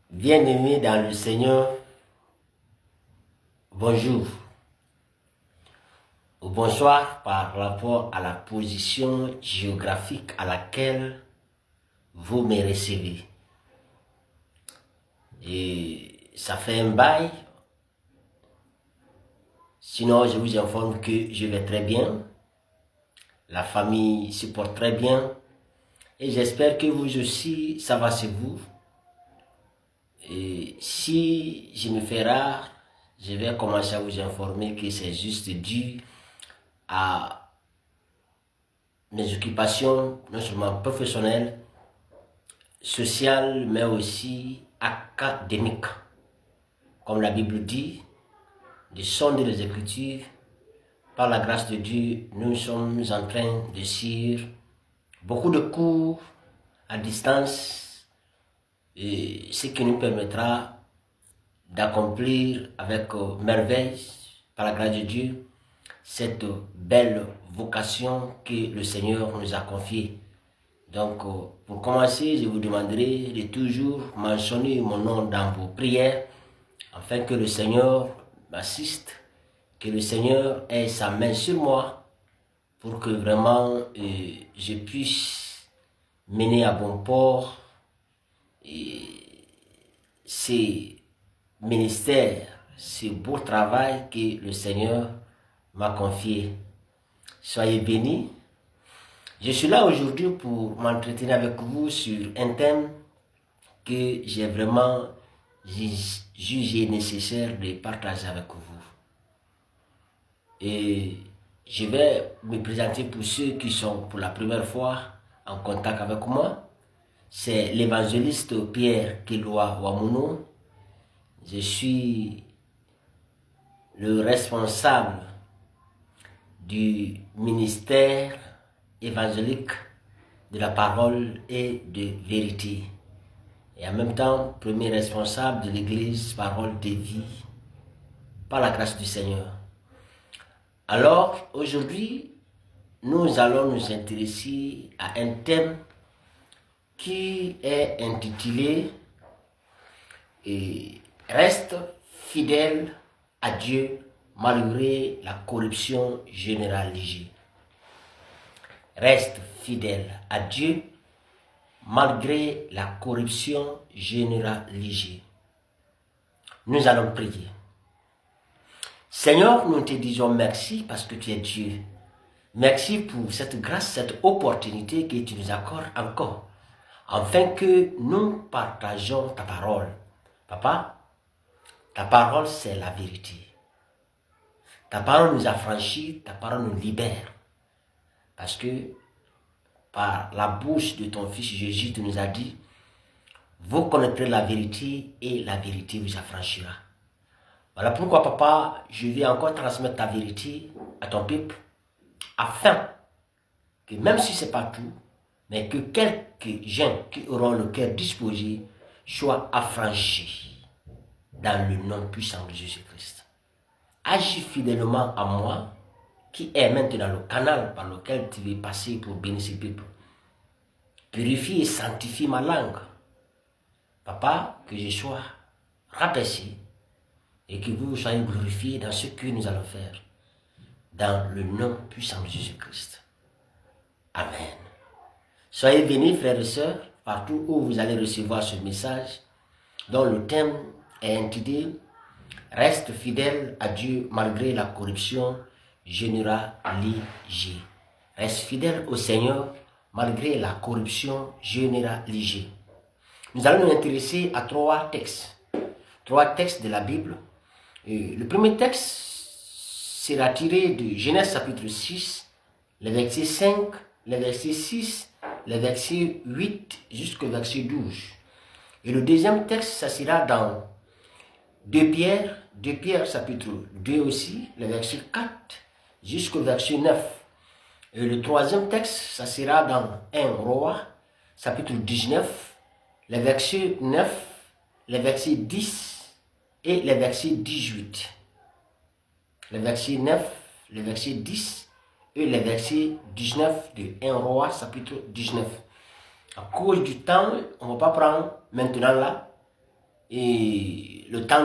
Bien-aimés dans le Seigneur, bonjour ou bonsoir par rapport à la position géographique à laquelle vous me recevez. Et ça fait un bail, sinon je vous informe que je vais très bien, la famille se porte très bien et j'espère que vous aussi, ça va sur vous. Et si je me fais rare, je vais commencer à vous informer que c'est juste dû à mes occupations, non seulement professionnelles, sociales, mais aussi académiques. Comme la Bible dit, de sonder les Écritures, par la grâce de Dieu, nous sommes en train de suivre beaucoup de cours à distance, et ce qui nous permettra d'accomplir avec merveille, par la grâce de Dieu, cette belle vocation que le Seigneur nous a confiée. Donc, pour commencer, je vous demanderai de toujours mentionner mon nom dans vos prières, afin que le Seigneur m'assiste, que le Seigneur ait sa main sur moi, pour que vraiment je puisse mener à bon port ces ministères, ce beau travail que le Seigneur m'a confié. Soyez bénis. Je suis là aujourd'hui pour m'entretenir avec vous sur un thème que j'ai vraiment jugé nécessaire de partager avec vous. Et je vais me présenter pour ceux qui sont pour la première fois en contact avec moi. C'est l'évangéliste Pierre Kilwa Wamuno. Je suis le responsable du ministère évangélique de la parole et de vérité. Et en même temps, premier responsable de l'église Parole de vie, par la grâce du Seigneur. Alors, aujourd'hui, nous allons nous intéresser à un thème qui est intitulé « Reste fidèle à Dieu malgré la corruption généralisée ». Reste fidèle à Dieu malgré la corruption généralisée. Nous allons prier. Seigneur, nous te disons merci parce que tu es Dieu. Merci pour cette grâce, cette opportunité que tu nous accordes encore, afin que nous partageons ta parole. Papa, ta parole c'est la vérité. Ta parole nous affranchit, ta parole nous libère. Parce que par la bouche de ton Fils Jésus, tu nous as dit, vous connaîtrez la vérité et la vérité vous affranchira. Voilà pourquoi, Papa, je vais encore transmettre ta vérité à ton peuple, afin que même si ce n'est pas tout, mais que quelques gens qui auront le cœur disposé soient affranchis dans le nom puissant de Jésus-Christ. Agis fidèlement à moi, qui est maintenant le canal par lequel tu veux passer pour bénir ce peuple. Purifie et sanctifie ma langue. Papa, que je sois rabaissé et que vous soyez glorifiés dans ce que nous allons faire. Dans le nom puissant de Jésus-Christ. Amen. Soyez bénis, frères et sœurs, partout où vous allez recevoir ce message, dont le thème est intitulé « Reste fidèle à Dieu malgré la corruption généralisée ». Reste fidèle au Seigneur malgré la corruption généralisée. Nous allons nous intéresser à trois textes de la Bible. Et le premier texte sera tiré de Genèse chapitre 6, le verset 5, le verset 6, le verset 8 jusqu'au verset 12. Et le deuxième texte, ça sera dans 2 Pierre chapitre 2 aussi, le verset 4 jusqu'au verset 9. Et le troisième texte, ça sera dans 1 Roi, chapitre 19, le verset 9, le verset 10 et le verset 18. Le verset 9, le verset 10 et le verset 19 de 1 Roi, chapitre 19. À cause du temps, on ne va pas prendre maintenant là, et le temps